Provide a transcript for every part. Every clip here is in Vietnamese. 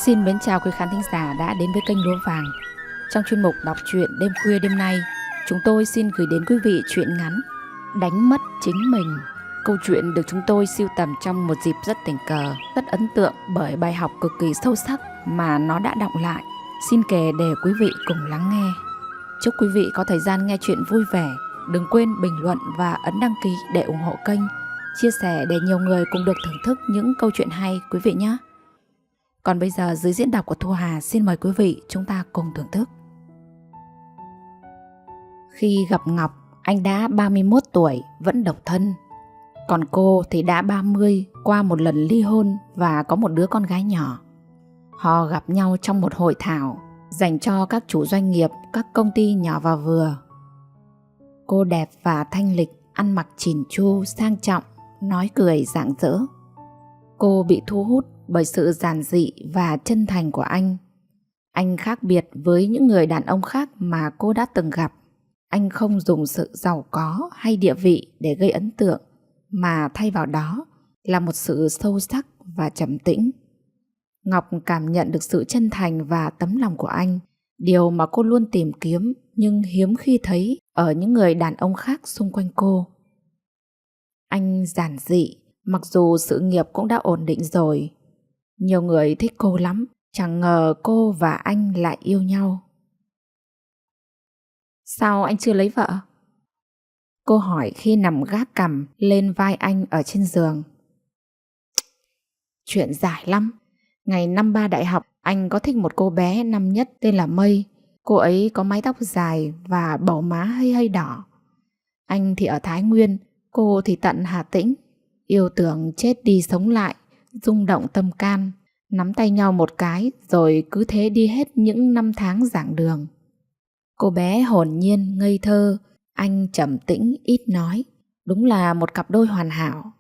Xin mến chào quý khán thính giả đã đến với kênh Lúa Vàng. Trong chuyên mục đọc truyện đêm khuya đêm nay, chúng tôi xin gửi đến quý vị truyện ngắn Đánh mất chính mình. Câu chuyện được chúng tôi sưu tầm trong một dịp rất tình cờ, rất ấn tượng bởi bài học cực kỳ sâu sắc mà nó đã đọng lại. Xin kể để quý vị cùng lắng nghe. Chúc quý vị có thời gian nghe chuyện vui vẻ. Đừng quên bình luận và ấn đăng ký để ủng hộ kênh, chia sẻ để nhiều người cùng được thưởng thức những câu chuyện hay quý vị nhé. Còn bây giờ dưới diễn đọc của Thu Hà, xin mời quý vị chúng ta cùng thưởng thức. Khi gặp Ngọc, anh đã 31 tuổi, vẫn độc thân. Còn cô thì đã 30, qua một lần ly hôn và có một đứa con gái nhỏ. Họ gặp nhau trong một hội thảo dành cho các chủ doanh nghiệp, các công ty nhỏ và vừa. Cô đẹp và thanh lịch, ăn mặc chỉn chu, sang trọng, nói cười rạng rỡ. Cô bị thu hút bởi sự giản dị và chân thành của anh. Anh khác biệt với những người đàn ông khác mà cô đã từng gặp. Anh không dùng sự giàu có hay địa vị để gây ấn tượng, mà thay vào đó là một sự sâu sắc và trầm tĩnh. Ngọc cảm nhận được sự chân thành và tấm lòng của anh, điều mà cô luôn tìm kiếm nhưng hiếm khi thấy ở những người đàn ông khác xung quanh cô. Anh giản dị, mặc dù sự nghiệp cũng đã ổn định rồi. Nhiều người thích cô lắm, chẳng ngờ cô và anh lại yêu nhau. Sao anh chưa lấy vợ? Cô hỏi khi nằm gác cằm lên vai anh ở trên giường. Chuyện dài lắm. Ngày năm ba đại học, anh có thích một cô bé năm nhất tên là Mây. Cô ấy có mái tóc dài và bầu má hơi hơi đỏ. Anh thì ở Thái Nguyên, cô thì tận Hà Tĩnh. Yêu tưởng chết đi sống lại, rung động tâm can, nắm tay nhau một cái rồi cứ thế đi hết những năm tháng giảng đường. Cô bé hồn nhiên, ngây thơ, anh trầm tĩnh, ít nói. Đúng là một cặp đôi hoàn hảo.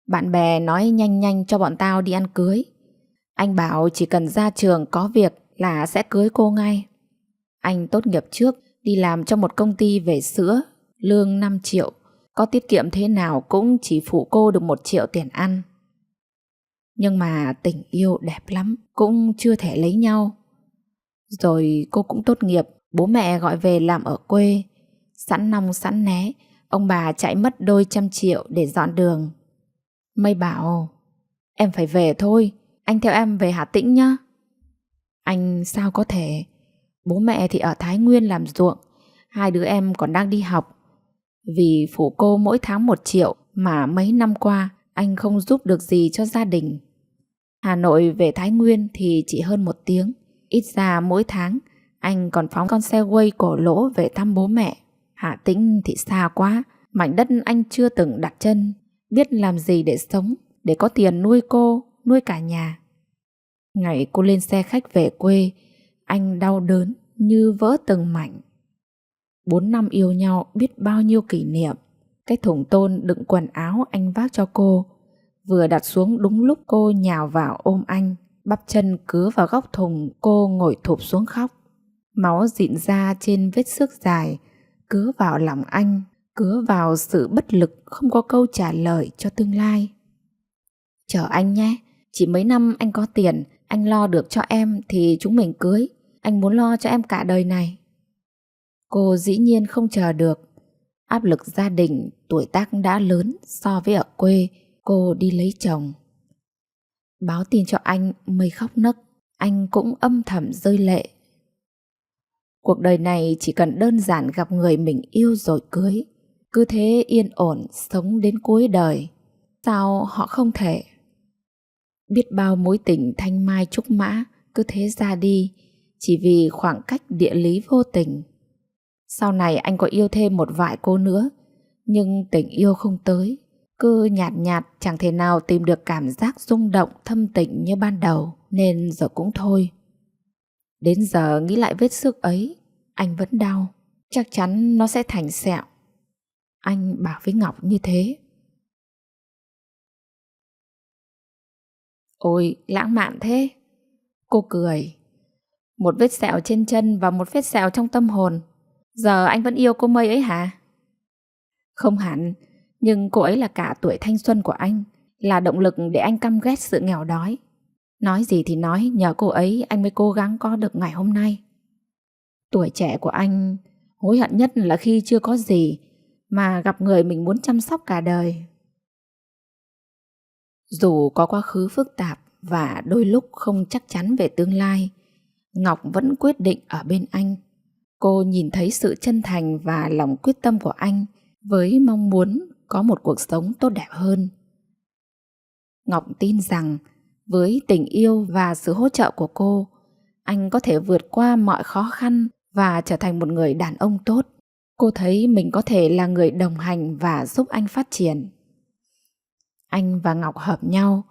Bạn bè nói nhanh nhanh cho bọn tao đi ăn cưới. Anh bảo chỉ cần ra trường có việc là sẽ cưới cô ngay. Anh tốt nghiệp trước, đi làm trong một công ty về sữa, lương 5 triệu. Có tiết kiệm thế nào cũng chỉ phụ cô được 1 triệu tiền ăn. Nhưng mà tình yêu đẹp lắm, cũng chưa thể lấy nhau. Rồi cô cũng tốt nghiệp, bố mẹ gọi về làm ở quê. Sẵn nong sẵn né, ông bà chạy mất đôi trăm triệu để dọn đường. Mây bảo, em phải về thôi, anh theo em về Hà Tĩnh nhá. Anh sao có thể, bố mẹ thì ở Thái Nguyên làm ruộng, hai đứa em còn đang đi học. Vì phụ cô mỗi tháng 1 triệu mà mấy năm qua anh không giúp được gì cho gia đình. Hà Nội về Thái Nguyên thì chỉ hơn 1 tiếng. Ít ra mỗi tháng anh còn phóng con xe quay cổ lỗ về thăm bố mẹ. Hà Tĩnh thì xa quá, mảnh đất anh chưa từng đặt chân. Biết làm gì để sống, để có tiền nuôi cô, nuôi cả nhà. Ngày cô lên xe khách về quê, anh đau đớn như vỡ từng mảnh. 4 năm yêu nhau biết bao nhiêu kỷ niệm. Cái thùng tôn đựng quần áo anh vác cho cô vừa đặt xuống đúng lúc cô nhào vào ôm anh. Bắp chân cứa vào góc thùng, cô ngồi thụp xuống khóc. Máu dịn ra trên vết xước dài, cứa vào lòng anh, cứa vào sự bất lực không có câu trả lời cho tương lai. Chờ anh nhé, chỉ mấy năm anh có tiền, anh lo được cho em thì chúng mình cưới. Anh muốn lo cho em cả đời này. Cô dĩ nhiên không chờ được. Áp lực gia đình, tuổi tác đã lớn so với ở quê. Cô đi lấy chồng. Báo tin cho anh, Mây khóc nấc. Anh cũng âm thầm rơi lệ. Cuộc đời này chỉ cần đơn giản gặp người mình yêu rồi cưới, cứ thế yên ổn sống đến cuối đời. Sao họ không thể? Biết bao mối tình thanh mai trúc mã cứ thế ra đi, chỉ vì khoảng cách địa lý vô tình. Sau này anh có yêu thêm một vài cô nữa, nhưng tình yêu không tới. Cứ nhạt nhạt, chẳng thể nào tìm được cảm giác rung động thâm tình như ban đầu, nên giờ cũng thôi. Đến giờ nghĩ lại vết xước ấy, anh vẫn đau. Chắc chắn nó sẽ thành sẹo. Anh bảo với Ngọc như thế. Ôi, lãng mạn thế. Cô cười. Một vết sẹo trên chân và một vết sẹo trong tâm hồn. Giờ anh vẫn yêu cô Mây ấy hả? Không hẳn, nhưng cô ấy là cả tuổi thanh xuân của anh, là động lực để anh căm ghét sự nghèo đói. Nói gì thì nói, nhờ cô ấy anh mới cố gắng có được ngày hôm nay. Tuổi trẻ của anh hối hận nhất là khi chưa có gì mà gặp người mình muốn chăm sóc cả đời. Dù có quá khứ phức tạp và đôi lúc không chắc chắn về tương lai, Ngọc vẫn quyết định ở bên anh. Cô nhìn thấy sự chân thành và lòng quyết tâm của anh với mong muốn có một cuộc sống tốt đẹp hơn. Ngọc tin rằng với tình yêu và sự hỗ trợ của cô, anh có thể vượt qua mọi khó khăn và trở thành một người đàn ông tốt. Cô thấy mình có thể là người đồng hành và giúp anh phát triển. Anh và Ngọc hợp nhau.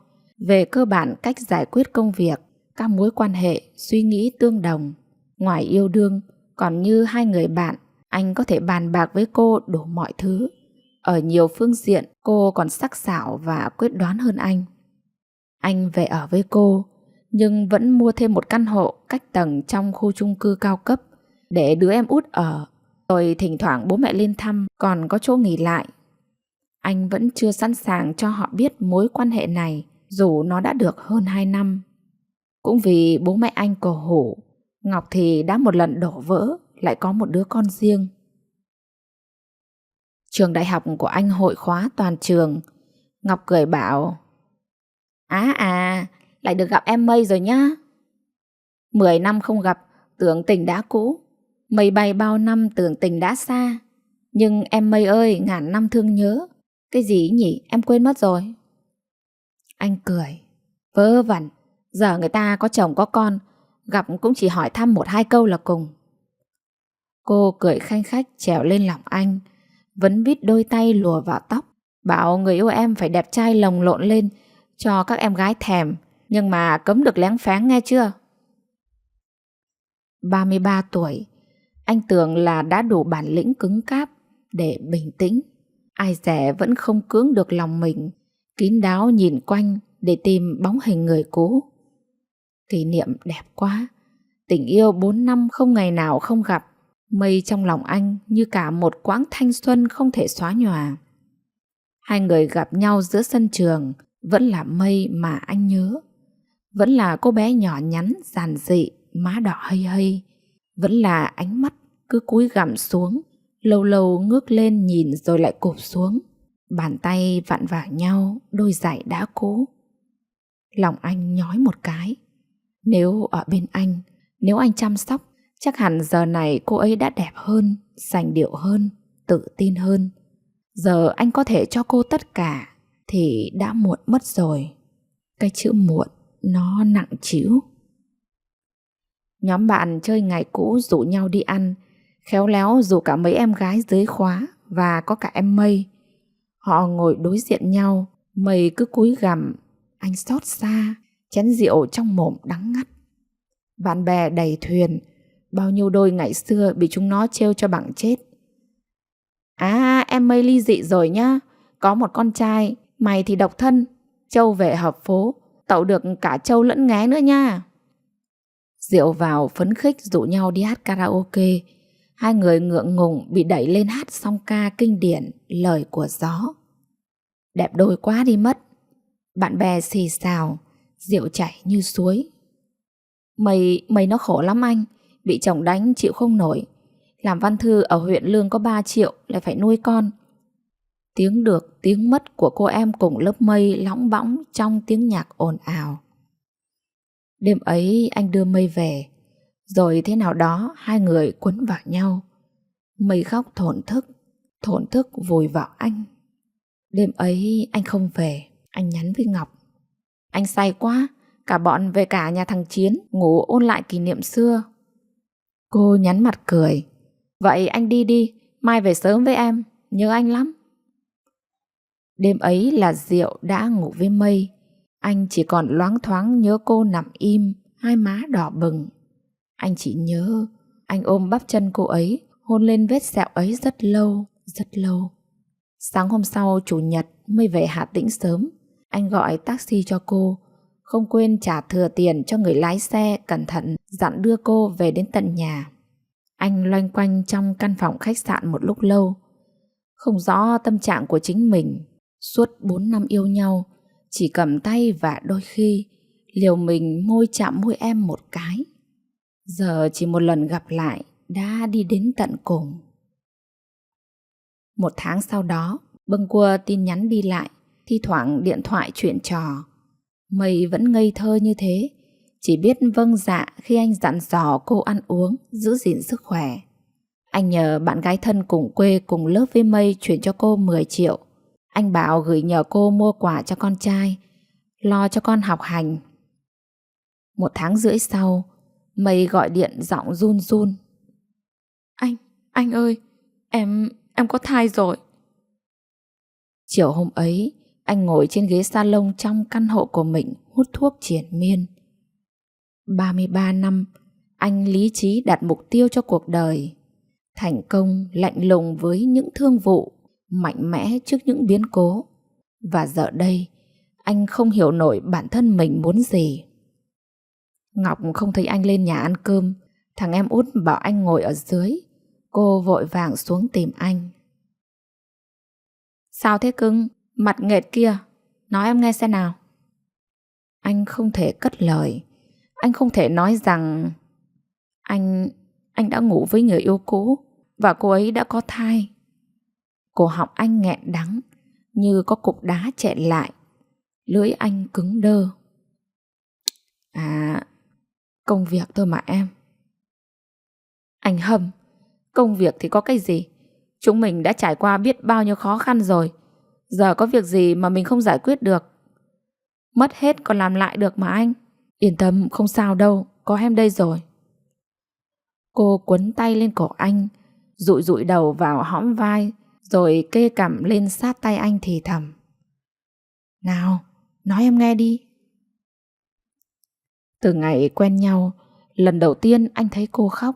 Về cơ bản, cách giải quyết công việc, các mối quan hệ, suy nghĩ tương đồng. Ngoài yêu đương, còn như hai người bạn, anh có thể bàn bạc với cô đủ mọi thứ. Ở nhiều phương diện, cô còn sắc sảo và quyết đoán hơn anh. Anh về ở với cô, nhưng vẫn mua thêm một căn hộ cách tầng trong khu chung cư cao cấp để đứa em út ở. Rồi thỉnh thoảng bố mẹ lên thăm, còn có chỗ nghỉ lại. Anh vẫn chưa sẵn sàng cho họ biết mối quan hệ này, dù nó đã được hơn 2 năm. Cũng vì bố mẹ anh cổ hủ, Ngọc thì đã một lần đổ vỡ, lại có một đứa con riêng. Trường đại học của anh hội khóa toàn trường. Ngọc cười bảo: lại được gặp em Mây rồi nhá. 10 năm không gặp, tưởng tình đã cũ. Mây bay bao năm tưởng tình đã xa. Nhưng em Mây ơi, ngàn năm thương nhớ. Cái gì nhỉ, em quên mất rồi. Anh cười: vớ vẩn, giờ người ta có chồng có con, gặp cũng chỉ hỏi thăm 1-2 câu là cùng. Cô cười khanh khách trèo lên lòng anh, vẫn vít đôi tay lùa vào tóc, bảo người yêu em phải đẹp trai lồng lộn lên cho các em gái thèm, nhưng mà cấm được léng pháng nghe chưa. 33 tuổi, anh tưởng là đã đủ bản lĩnh cứng cáp để bình tĩnh. Ai dè vẫn không cưỡng được lòng mình, kín đáo nhìn quanh để tìm bóng hình người cũ. Kỷ niệm đẹp quá. Tình yêu 4 năm không ngày nào không gặp. Mây trong lòng anh như cả một quãng thanh xuân không thể xóa nhòa. Hai người gặp nhau giữa sân trường, vẫn là Mây mà anh nhớ. Vẫn là cô bé nhỏ nhắn, giản dị, má đỏ hây hây. Vẫn là ánh mắt cứ cúi gằm xuống, lâu lâu ngước lên nhìn rồi lại cụp xuống. Bàn tay vặn vào nhau, đôi giày đã cũ. Lòng anh nhói một cái. Nếu ở bên anh, nếu anh chăm sóc, chắc hẳn giờ này cô ấy đã đẹp hơn, sành điệu hơn, tự tin hơn. Giờ anh có thể cho cô tất cả thì đã muộn mất rồi. Cái chữ muộn nó nặng trĩu. Nhóm bạn chơi ngày cũ rủ nhau đi ăn, khéo léo rủ cả mấy em gái dưới khóa và có cả em Mây. Họ ngồi đối diện nhau, Mây cứ cúi gằm, anh xót xa, chén rượu trong mồm đắng ngắt. Bạn bè đầy thuyền, bao nhiêu đôi ngày xưa bị chúng nó trêu cho bằng chết. Em Mây ly dị rồi nhá, có một con trai, mày thì độc thân, Châu về hợp phố, tậu được cả Châu lẫn nghé nữa nha. Rượu vào phấn khích rủ nhau đi hát karaoke. Hai người ngượng ngùng bị đẩy lên hát song ca kinh điển Lời của gió. Đẹp đôi quá đi mất. Bạn bè xì xào, rượu chảy như suối. Mày nó khổ lắm anh, bị chồng đánh chịu không nổi. Làm văn thư ở huyện lương có 3 triệu lại phải nuôi con. Tiếng được tiếng mất của cô em cùng lớp Mây lóng bõng trong tiếng nhạc ồn ào. Đêm ấy anh đưa Mây về, rồi thế nào đó hai người quấn vào nhau. Mây khóc thổn thức vùi vào anh. Đêm ấy anh không về, anh nhắn với Ngọc: anh say quá, cả bọn về cả nhà thằng Chiến ngủ ôn lại kỷ niệm xưa. Cô nhắn mặt cười: vậy anh đi đi, mai về sớm với em, nhớ anh lắm. Đêm ấy là Diệu đã ngủ với Mây. Anh chỉ còn loáng thoáng nhớ cô nằm im, hai má đỏ bừng. Anh chỉ nhớ anh ôm bắp chân cô ấy, hôn lên vết sẹo ấy rất lâu, rất lâu. Sáng hôm sau chủ nhật Mây về Hà Tĩnh sớm. Anh gọi taxi cho cô, không quên trả thừa tiền cho người lái xe, cẩn thận dặn đưa cô về đến tận nhà. Anh loanh quanh trong căn phòng khách sạn một lúc lâu, không rõ tâm trạng của chính mình. Suốt 4 năm yêu nhau, chỉ cầm tay và đôi khi liều mình môi chạm môi em một cái. Giờ chỉ một lần gặp lại đã đi đến tận cùng. 1 tháng sau đó, bâng quơ tin nhắn đi lại, thi thoảng điện thoại chuyện trò. Mây vẫn ngây thơ như thế, chỉ biết vâng dạ khi anh dặn dò cô ăn uống, giữ gìn sức khỏe. Anh nhờ bạn gái thân cùng quê cùng lớp với Mây chuyển cho cô 10 triệu. Anh bảo gửi nhờ cô mua quà cho con trai, lo cho con học hành. 1 tháng rưỡi sau, Mây gọi điện giọng run run. Anh ơi, em có thai rồi. Chiều hôm ấy, anh ngồi trên ghế salon trong căn hộ của mình hút thuốc triền miên. 33 năm, anh lý trí đặt mục tiêu cho cuộc đời. Thành công lạnh lùng với những thương vụ, mạnh mẽ trước những biến cố. Và giờ đây, anh không hiểu nổi bản thân mình muốn gì. Ngọc không thấy anh lên nhà ăn cơm, thằng em út bảo anh ngồi ở dưới. Cô vội vàng xuống tìm anh. Sao thế cưng? Mặt nghệt kia. Nói em nghe xem nào. Anh không thể cất lời. Anh không thể nói rằng anh đã ngủ với người yêu cũ và cô ấy đã có thai. Cổ họng anh nghẹn đắng, như có cục đá chẹn lại. Lưỡi anh cứng đơ. Công việc thôi mà em. Anh Hâm, công việc thì có cái gì? Chúng mình đã trải qua biết bao nhiêu khó khăn rồi. Giờ có việc gì mà mình không giải quyết được? Mất hết còn làm lại được mà anh. Yên tâm, không sao đâu, có em đây rồi. Cô quấn tay lên cổ anh, dụi dụi đầu vào hõm vai, rồi kê cằm lên sát tay anh thì thầm. Nào, nói em nghe đi. Từ ngày quen nhau, lần đầu tiên anh thấy cô khóc.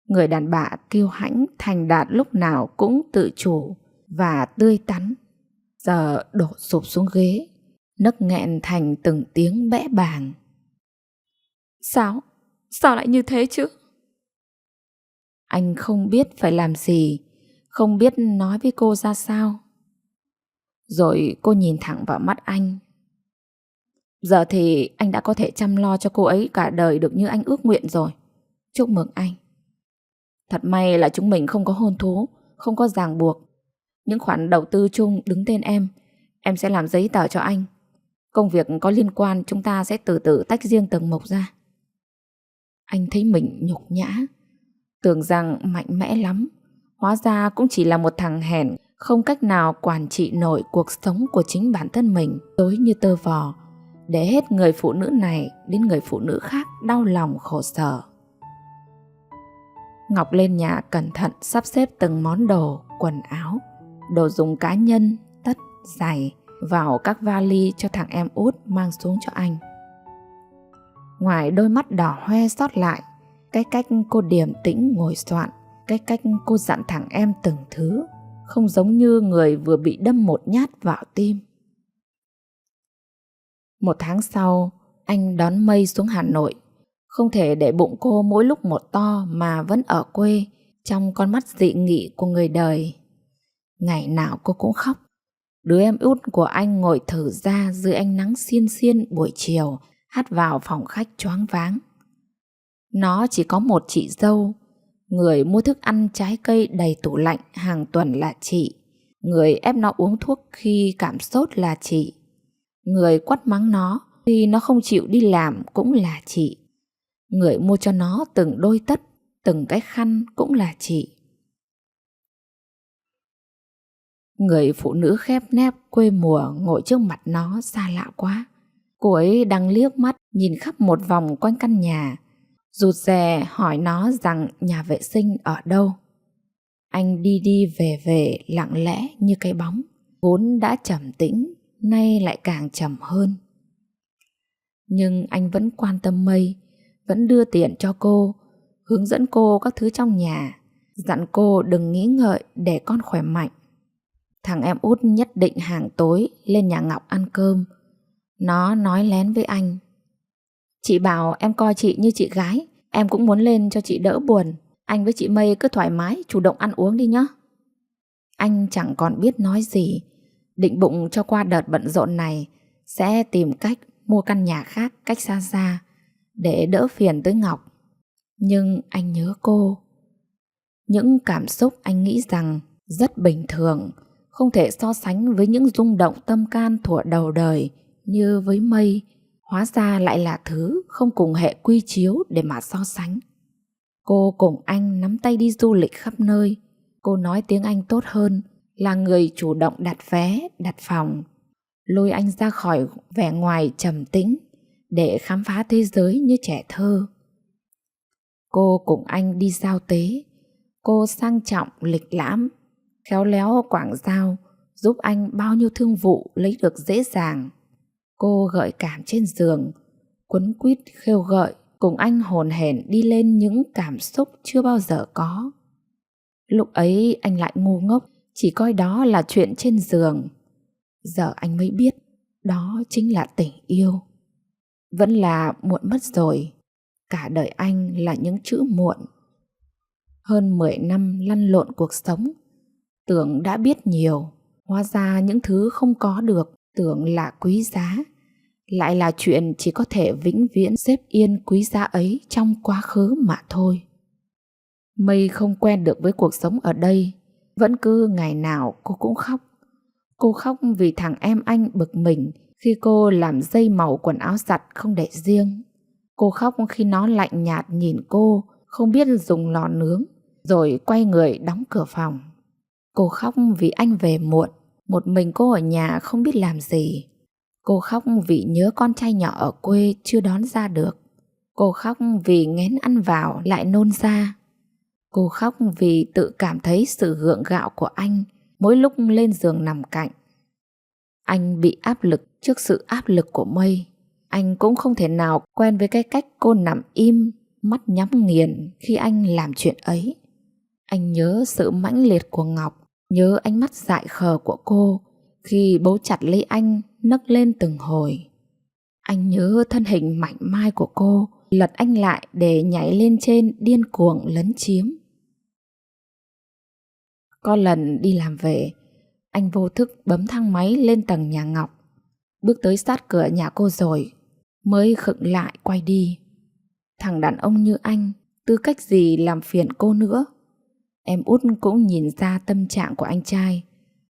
Người đàn bà kiêu hãnh thành đạt lúc nào cũng tự chủ và tươi tắn, giờ đổ sụp xuống ghế, nấc nghẹn thành từng tiếng bẽ bàng. Sao lại như thế chứ? Anh không biết phải làm gì, không biết nói với cô ra sao. Rồi cô nhìn thẳng vào mắt anh. Giờ thì anh đã có thể chăm lo cho cô ấy cả đời được như anh ước nguyện rồi. Chúc mừng anh. Thật may là chúng mình không có hôn thú, không có ràng buộc. Những khoản đầu tư chung đứng tên em sẽ làm giấy tờ cho anh. Công việc có liên quan chúng ta sẽ từ từ tách riêng từng mục ra. Anh thấy mình nhục nhã, tưởng rằng mạnh mẽ lắm. Hóa ra cũng chỉ là một thằng hèn, không cách nào quản trị nổi cuộc sống của chính bản thân mình, tối như tơ vò, để hết người phụ nữ này đến người phụ nữ khác đau lòng khổ sở. Ngọc lên nhà cẩn thận sắp xếp từng món đồ, quần áo, đồ dùng cá nhân, tất, giày vào các vali cho thằng em út mang xuống cho anh. Ngoài đôi mắt đỏ hoe sót lại, cái cách cô điềm tĩnh ngồi soạn, cái cách cô dặn thằng em từng thứ, không giống như người vừa bị đâm một nhát vào tim. 1 tháng sau, anh đón Mây xuống Hà Nội. Không thể để bụng cô mỗi lúc một to mà vẫn ở quê, trong con mắt dị nghị của người đời. Ngày nào cô cũng khóc. Đứa em út của anh ngồi thở ra dưới ánh nắng xiên xiên buổi chiều, hắt vào phòng khách choáng váng. Nó chỉ có một chị dâu. Người mua thức ăn trái cây đầy tủ lạnh hàng tuần là chị. Người ép nó uống thuốc khi cảm sốt là chị. Người quát mắng nó khi nó không chịu đi làm cũng là chị. Người mua cho nó từng đôi tất, từng cái khăn cũng là chị. Người phụ nữ khép nép quê mùa ngồi trước mặt nó xa lạ quá. Cô ấy đang liếc mắt nhìn khắp một vòng quanh căn nhà, rụt rè hỏi nó rằng nhà vệ sinh ở đâu. Anh đi đi về lặng lẽ như cái bóng, vốn đã trầm tĩnh, nay lại càng trầm hơn. Nhưng anh vẫn quan tâm Mây, vẫn đưa tiền cho cô, hướng dẫn cô các thứ trong nhà, dặn cô đừng nghĩ ngợi để con khỏe mạnh. Thằng em út nhất định hàng tối lên nhà Ngọc ăn cơm. Nó nói lén với anh. Chị bảo em coi chị như chị gái, em cũng muốn lên cho chị đỡ buồn. Anh với chị Mây cứ thoải mái chủ động ăn uống đi nhé. Anh chẳng còn biết nói gì, định bụng cho qua đợt bận rộn này sẽ tìm cách mua căn nhà khác cách xa xa để đỡ phiền tới Ngọc. Nhưng anh nhớ cô. Những cảm xúc anh nghĩ rằng rất bình thường, không thể so sánh với những rung động tâm can thuở đầu đời như với Mây, hóa ra lại là thứ không cùng hệ quy chiếu để mà so sánh. Cô cùng anh nắm tay đi du lịch khắp nơi. Cô nói tiếng Anh tốt hơn, là người chủ động đặt vé, đặt phòng, lôi anh ra khỏi vẻ ngoài trầm tĩnh để khám phá thế giới như trẻ thơ. Cô cùng anh đi giao tế. Cô sang trọng lịch lãm, khéo léo quảng giao, giúp anh bao nhiêu thương vụ lấy được dễ dàng. Cô gợi cảm trên giường, quấn quýt khêu gợi, cùng anh hồn hển đi lên những cảm xúc chưa bao giờ có. Lúc ấy anh lại ngu ngốc, chỉ coi đó là chuyện trên giường. Giờ anh mới biết đó chính là tình yêu. Vẫn là muộn mất rồi. Cả đời anh là những chữ muộn. Hơn 10 năm lăn lộn cuộc sống, tưởng đã biết nhiều, hóa ra những thứ không có được tưởng là quý giá, lại là chuyện chỉ có thể vĩnh viễn xếp yên quý giá ấy trong quá khứ mà thôi. Mây không quen được với cuộc sống ở đây, vẫn cứ ngày nào cô cũng khóc. Cô khóc vì thằng em anh bực mình khi cô làm dây màu quần áo giặt không để riêng. Cô khóc khi nó lạnh nhạt nhìn cô, không biết dùng lò nướng, rồi quay người đóng cửa phòng. Cô khóc vì anh về muộn, một mình cô ở nhà không biết làm gì. Cô khóc vì nhớ con trai nhỏ ở quê chưa đón ra được. Cô khóc vì nghén ăn vào lại nôn ra. Cô khóc vì tự cảm thấy sự gượng gạo của anh mỗi lúc lên giường nằm cạnh. Anh bị áp lực trước sự áp lực của Mây. Anh cũng không thể nào quen với cái cách cô nằm im, mắt nhắm nghiền khi anh làm chuyện ấy. Anh nhớ sự mãnh liệt của Ngọc, nhớ ánh mắt dại khờ của cô khi bấu chặt lấy anh nấc lên từng hồi. Anh nhớ thân hình mảnh mai của cô lật anh lại để nhảy lên trên điên cuồng lấn chiếm. Có lần đi làm về, anh vô thức bấm thang máy lên tầng nhà Ngọc. Bước tới sát cửa nhà cô rồi mới khựng lại quay đi. Thằng đàn ông như anh tư cách gì làm phiền cô nữa. Em út cũng nhìn ra tâm trạng của anh trai.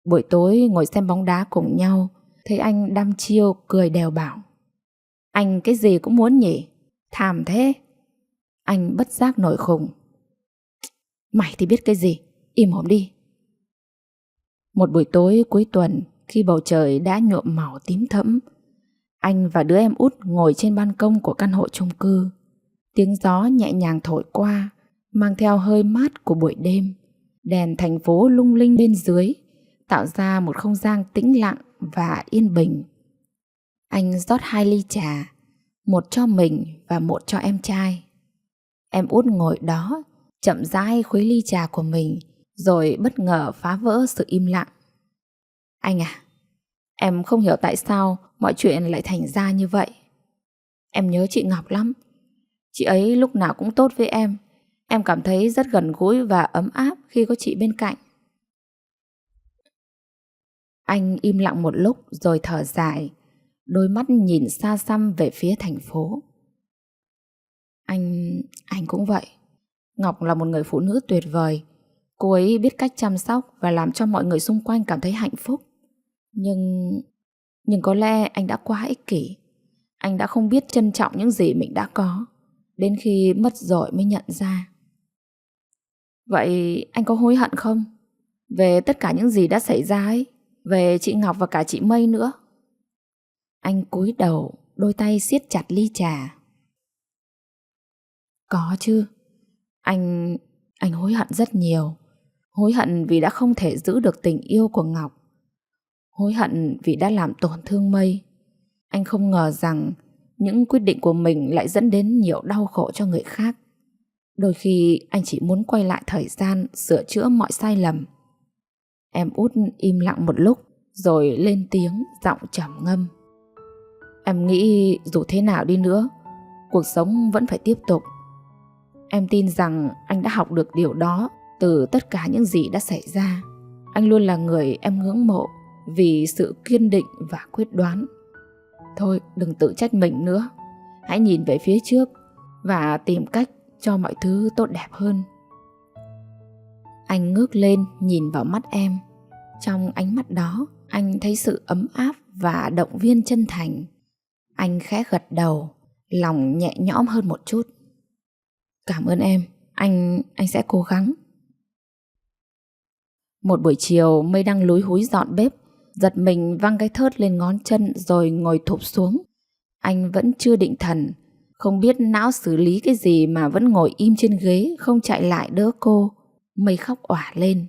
Buổi tối ngồi xem bóng đá cùng nhau, thấy anh đăm chiêu cười đều bảo: anh cái gì cũng muốn nhỉ, thàm thế. Anh bất giác nổi khùng: mày thì biết cái gì, im mồm đi. Một buổi tối cuối tuần, khi bầu trời đã nhuộm màu tím thẫm, anh và đứa em út ngồi trên ban công của căn hộ chung cư. Tiếng gió nhẹ nhàng thổi qua, mang theo hơi mát của buổi đêm. Đèn thành phố lung linh bên dưới, tạo ra một không gian tĩnh lặng và yên bình. Anh rót 2 ly trà, một cho mình và một cho em trai. Em út ngồi đó, chậm rãi khuấy ly trà của mình, rồi bất ngờ phá vỡ sự im lặng. Anh à, em không hiểu tại sao mọi chuyện lại thành ra như vậy. Em nhớ chị Ngọc lắm. Chị ấy lúc nào cũng tốt với em. Em cảm thấy rất gần gũi và ấm áp khi có chị bên cạnh. Anh im lặng một lúc rồi thở dài, đôi mắt nhìn xa xăm về phía thành phố. Anh cũng vậy. Ngọc là một người phụ nữ tuyệt vời. Cô ấy biết cách chăm sóc và làm cho mọi người xung quanh cảm thấy hạnh phúc. Nhưng có lẽ anh đã quá ích kỷ. Anh đã không biết trân trọng những gì mình đã có, đến khi mất rồi mới nhận ra. Vậy anh có hối hận không? Về tất cả những gì đã xảy ra ấy, về chị Ngọc và cả chị Mây nữa. Anh cúi đầu, đôi tay siết chặt ly trà. Có chứ. Anh hối hận rất nhiều. Hối hận vì đã không thể giữ được tình yêu của Ngọc. Hối hận vì đã làm tổn thương Mây. Anh không ngờ rằng những quyết định của mình lại dẫn đến nhiều đau khổ cho người khác. Đôi khi anh chỉ muốn quay lại thời gian, sửa chữa mọi sai lầm. Em út im lặng một lúc rồi lên tiếng, giọng trầm ngâm. Em nghĩ dù thế nào đi nữa, cuộc sống vẫn phải tiếp tục. Em tin rằng anh đã học được điều đó từ tất cả những gì đã xảy ra. Anh luôn là người em ngưỡng mộ vì sự kiên định và quyết đoán. Thôi đừng tự trách mình nữa. Hãy nhìn về phía trước và tìm cách cho mọi thứ tốt đẹp hơn. Anh ngước lên nhìn vào mắt em. Trong ánh mắt đó, anh thấy sự ấm áp và động viên chân thành. Anh khẽ gật đầu, lòng nhẹ nhõm hơn một chút. Cảm ơn em, anh sẽ cố gắng. Một buổi chiều, Mây đang lúi húi dọn bếp, giật mình văng cái thớt lên ngón chân rồi ngồi thụp xuống. Anh vẫn chưa định thần, không biết não xử lý cái gì mà vẫn ngồi im trên ghế, không chạy lại đỡ cô. Mây khóc òa lên.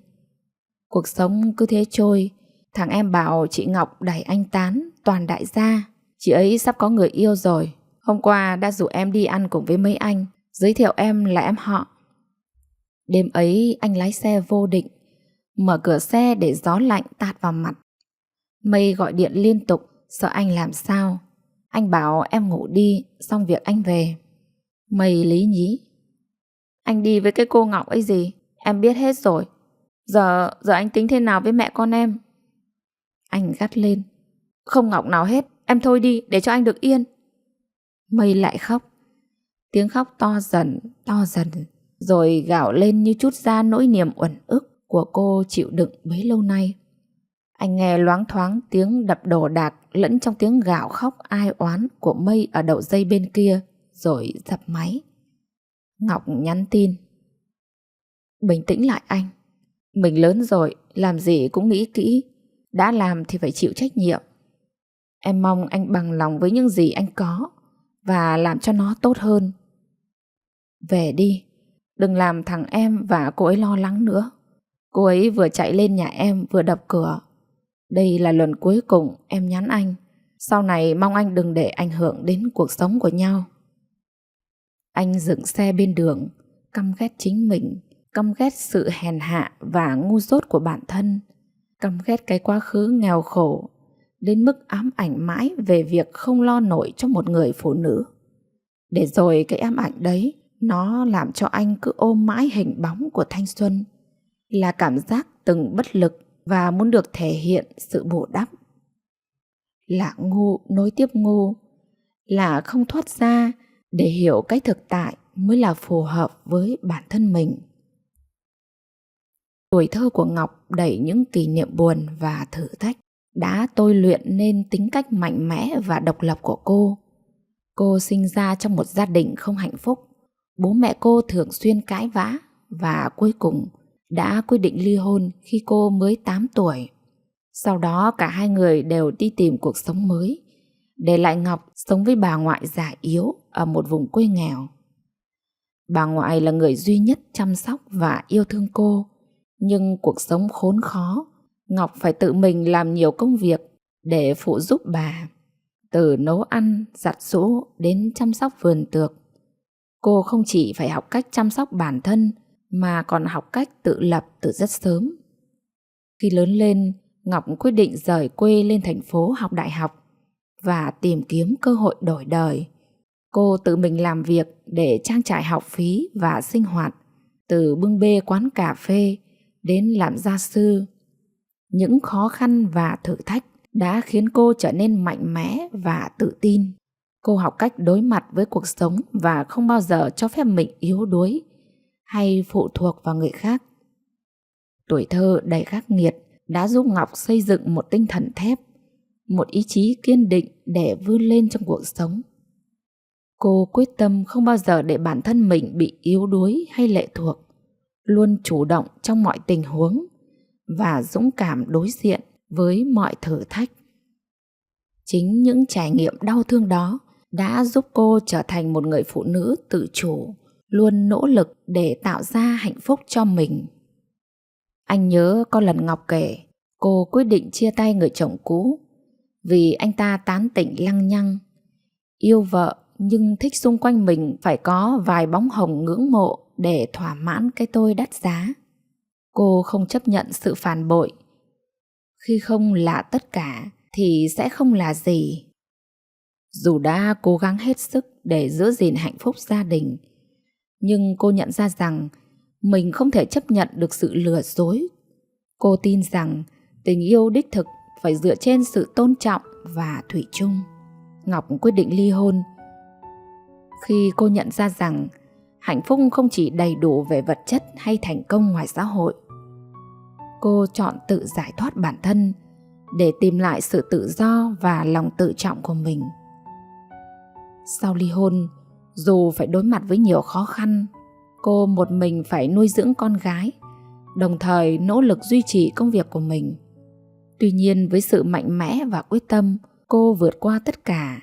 Cuộc sống cứ thế trôi. Thằng em bảo chị Ngọc đẩy anh tán, toàn đại gia. Chị ấy sắp có người yêu rồi. Hôm qua đã rủ em đi ăn cùng với mấy anh, giới thiệu em là em họ. Đêm ấy anh lái xe vô định, mở cửa xe để gió lạnh tạt vào mặt. Mây gọi điện liên tục, sợ anh làm sao. Anh bảo em ngủ đi, xong việc anh về. Mây lý nhí. Anh đi với cái cô Ngọc ấy gì? Em biết hết rồi. Giờ anh tính thế nào với mẹ con em? Anh gắt lên. Không Ngọc nào hết, em thôi đi để cho anh được yên. Mây lại khóc. Tiếng khóc to dần, rồi gào lên như trút ra nỗi niềm uẩn ức của cô chịu đựng bấy lâu nay. Anh nghe loáng thoáng tiếng đập đồ đạc lẫn trong tiếng gào khóc ai oán của Mây ở đầu dây bên kia, rồi dập máy. Ngọc nhắn tin. Bình tĩnh lại anh. Mình lớn rồi, làm gì cũng nghĩ kỹ. Đã làm thì phải chịu trách nhiệm. Em mong anh bằng lòng với những gì anh có và làm cho nó tốt hơn. Về đi, đừng làm thằng em và cô ấy lo lắng nữa. Cô ấy vừa chạy lên nhà em vừa đập cửa. Đây là lần cuối cùng em nhắn anh. Sau này mong anh đừng để ảnh hưởng đến cuộc sống của nhau. Anh dừng xe bên đường, căm ghét chính mình, căm ghét sự hèn hạ và ngu dốt của bản thân, căm ghét cái quá khứ nghèo khổ, đến mức ám ảnh mãi về việc không lo nổi cho một người phụ nữ. Để rồi cái ám ảnh đấy, nó làm cho anh cứ ôm mãi hình bóng của thanh xuân, là cảm giác từng bất lực và muốn được thể hiện sự bù đắp. Là ngu nối tiếp ngu, là không thoát ra để hiểu cái thực tại mới là phù hợp với bản thân mình. Tuổi thơ của Ngọc đầy những kỷ niệm buồn và thử thách đã tôi luyện nên tính cách mạnh mẽ và độc lập của cô. Cô sinh ra trong một gia đình không hạnh phúc. Bố mẹ cô thường xuyên cãi vã và cuối cùng đã quyết định ly hôn khi cô mới 8 tuổi. Sau đó cả hai người đều đi tìm cuộc sống mới, để lại Ngọc sống với bà ngoại già yếu ở một vùng quê nghèo. Bà ngoại là người duy nhất chăm sóc và yêu thương cô, nhưng cuộc sống khốn khó, Ngọc phải tự mình làm nhiều công việc để phụ giúp bà, từ nấu ăn, giặt giũ đến chăm sóc vườn tược. Cô không chỉ phải học cách chăm sóc bản thân mà còn học cách tự lập từ rất sớm. Khi lớn lên, Ngọc quyết định rời quê lên thành phố học đại học và tìm kiếm cơ hội đổi đời. Cô tự mình làm việc để trang trải học phí và sinh hoạt, từ bưng bê quán cà phê đến làm gia sư. Những khó khăn và thử thách đã khiến cô trở nên mạnh mẽ và tự tin. Cô học cách đối mặt với cuộc sống và không bao giờ cho phép mình yếu đuối hay phụ thuộc vào người khác. Tuổi thơ đầy khắc nghiệt đã giúp Ngọc xây dựng một tinh thần thép, một ý chí kiên định để vươn lên trong cuộc sống. Cô quyết tâm không bao giờ để bản thân mình bị yếu đuối hay lệ thuộc, luôn chủ động trong mọi tình huống và dũng cảm đối diện với mọi thử thách. Chính những trải nghiệm đau thương đó đã giúp cô trở thành một người phụ nữ tự chủ, luôn nỗ lực để tạo ra hạnh phúc cho mình. Anh nhớ có lần Ngọc kể, cô quyết định chia tay người chồng cũ vì anh ta tán tỉnh lăng nhăng, yêu vợ nhưng thích xung quanh mình phải có vài bóng hồng ngưỡng mộ để thỏa mãn cái tôi đắt giá. Cô không chấp nhận sự phản bội. Khi không là tất cả thì sẽ không là gì. Dù đã cố gắng hết sức để giữ gìn hạnh phúc gia đình, nhưng cô nhận ra rằng mình không thể chấp nhận được sự lừa dối. Cô tin rằng tình yêu đích thực phải dựa trên sự tôn trọng và thủy chung. Ngọc quyết định ly hôn. Khi cô nhận ra rằng hạnh phúc không chỉ đầy đủ về vật chất hay thành công ngoài xã hội, cô chọn tự giải thoát bản thân để tìm lại sự tự do và lòng tự trọng của mình. Sau ly hôn, dù phải đối mặt với nhiều khó khăn, cô một mình phải nuôi dưỡng con gái, đồng thời nỗ lực duy trì công việc của mình. Tuy nhiên, với sự mạnh mẽ và quyết tâm, cô vượt qua tất cả.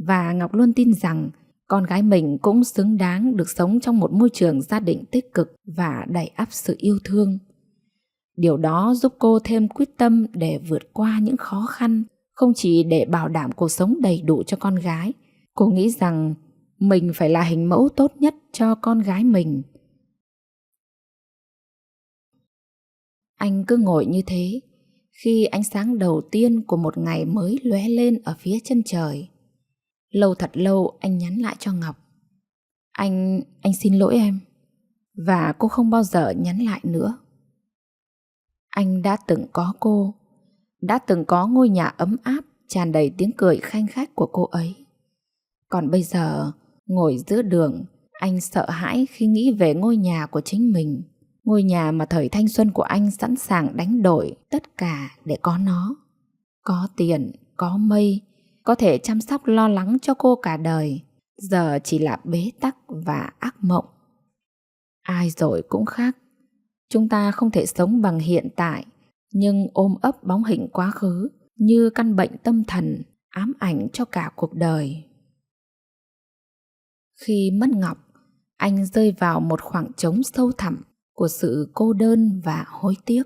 Và Ngọc luôn tin rằng con gái mình cũng xứng đáng được sống trong một môi trường gia đình tích cực và đầy ắp sự yêu thương. Điều đó giúp cô thêm quyết tâm để vượt qua những khó khăn, không chỉ để bảo đảm cuộc sống đầy đủ cho con gái. Cô nghĩ rằng mình phải là hình mẫu tốt nhất cho con gái mình. Anh cứ ngồi như thế khi ánh sáng đầu tiên của một ngày mới lóe lên ở phía chân trời. Lâu thật lâu anh nhắn lại cho Ngọc: Anh xin lỗi em. Và cô không bao giờ nhắn lại nữa. Anh đã từng có cô, đã từng có ngôi nhà ấm áp tràn đầy tiếng cười khanh khách của cô ấy. Còn bây giờ, ngồi giữa đường, anh sợ hãi khi nghĩ về ngôi nhà của chính mình. Ngôi nhà mà thời thanh xuân của anh sẵn sàng đánh đổi tất cả để có nó. Có tiền, có mây, có thể chăm sóc lo lắng cho cô cả đời. Giờ chỉ là bế tắc và ác mộng. Ai rồi cũng khác. Chúng ta không thể sống bằng hiện tại, nhưng ôm ấp bóng hình quá khứ như căn bệnh tâm thần ám ảnh cho cả cuộc đời. Khi mất Ngọc, anh rơi vào một khoảng trống sâu thẳm của sự cô đơn và hối tiếc.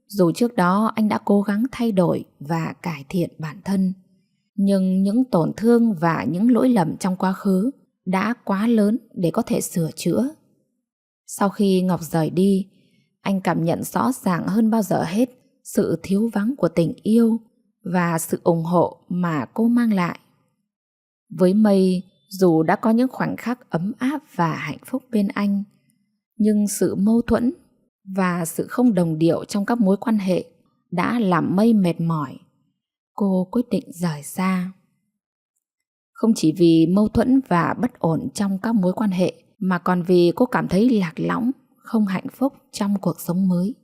Dù trước đó anh đã cố gắng thay đổi và cải thiện bản thân, nhưng những tổn thương và những lỗi lầm trong quá khứ đã quá lớn để có thể sửa chữa. Sau khi Ngọc rời đi, anh cảm nhận rõ ràng hơn bao giờ hết sự thiếu vắng của tình yêu và sự ủng hộ mà cô mang lại. Với Mây, dù đã có những khoảnh khắc ấm áp và hạnh phúc bên anh, nhưng sự mâu thuẫn và sự không đồng điệu trong các mối quan hệ đã làm Mây mệt mỏi. Cô quyết định rời xa. Không chỉ vì mâu thuẫn và bất ổn trong các mối quan hệ, mà còn vì cô cảm thấy lạc lõng, không hạnh phúc trong cuộc sống mới.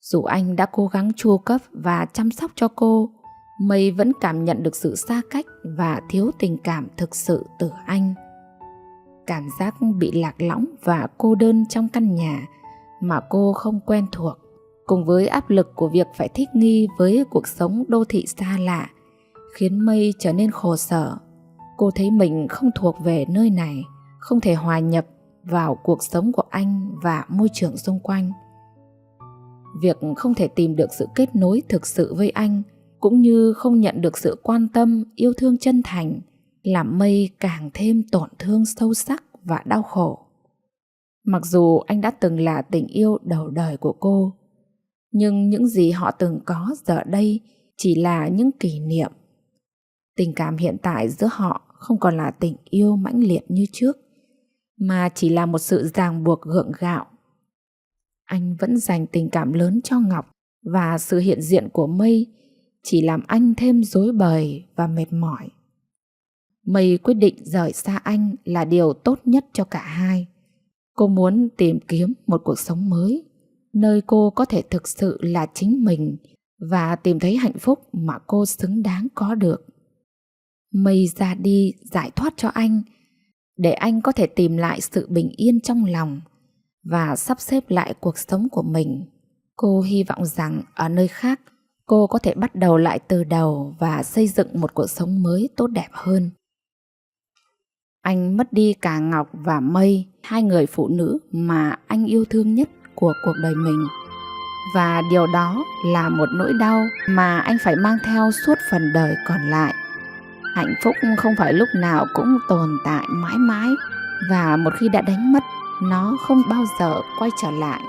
Dù anh đã cố gắng chu cấp và chăm sóc cho cô, Mây vẫn cảm nhận được sự xa cách và thiếu tình cảm thực sự từ anh. Cảm giác bị lạc lõng và cô đơn trong căn nhà mà cô không quen thuộc, cùng với áp lực của việc phải thích nghi với cuộc sống đô thị xa lạ, khiến Mây trở nên khổ sở. Cô thấy mình không thuộc về nơi này, không thể hòa nhập vào cuộc sống của anh và môi trường xung quanh. Việc không thể tìm được sự kết nối thực sự với anh, cũng như không nhận được sự quan tâm, yêu thương chân thành, làm Mây càng thêm tổn thương sâu sắc và đau khổ. Mặc dù anh đã từng là tình yêu đầu đời của cô, nhưng những gì họ từng có giờ đây chỉ là những kỷ niệm. Tình cảm hiện tại giữa họ không còn là tình yêu mãnh liệt như trước, mà chỉ là một sự ràng buộc gượng gạo. Anh vẫn dành tình cảm lớn cho Ngọc, và sự hiện diện của Mây chỉ làm anh thêm rối bời và mệt mỏi. Mây quyết định rời xa anh là điều tốt nhất cho cả hai. Cô muốn tìm kiếm một cuộc sống mới, nơi cô có thể thực sự là chính mình và tìm thấy hạnh phúc mà cô xứng đáng có được. Mây ra đi giải thoát cho anh, để anh có thể tìm lại sự bình yên trong lòng và sắp xếp lại cuộc sống của mình. Cô hy vọng rằng ở nơi khác, cô có thể bắt đầu lại từ đầu và xây dựng một cuộc sống mới tốt đẹp hơn. Anh mất đi cả Ngọc và Mây, hai người phụ nữ mà anh yêu thương nhất của cuộc đời mình. Và điều đó là một nỗi đau mà anh phải mang theo suốt phần đời còn lại. Hạnh phúc không phải lúc nào cũng tồn tại mãi mãi, và một khi đã đánh mất, nó không bao giờ quay trở lại.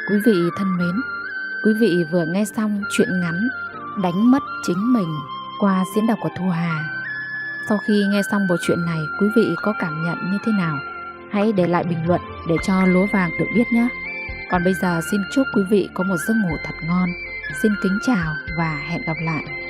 Quý vị thân mến, quý vị vừa nghe xong truyện ngắn Đánh mất chính mình qua diễn đọc của Thu Hà. Sau khi nghe xong bộ truyện này, quý vị có cảm nhận như thế nào? Hãy để lại bình luận để cho Lúa Vàng được biết nhé. Còn bây giờ xin chúc quý vị có một giấc ngủ thật ngon. Xin kính chào và hẹn gặp lại.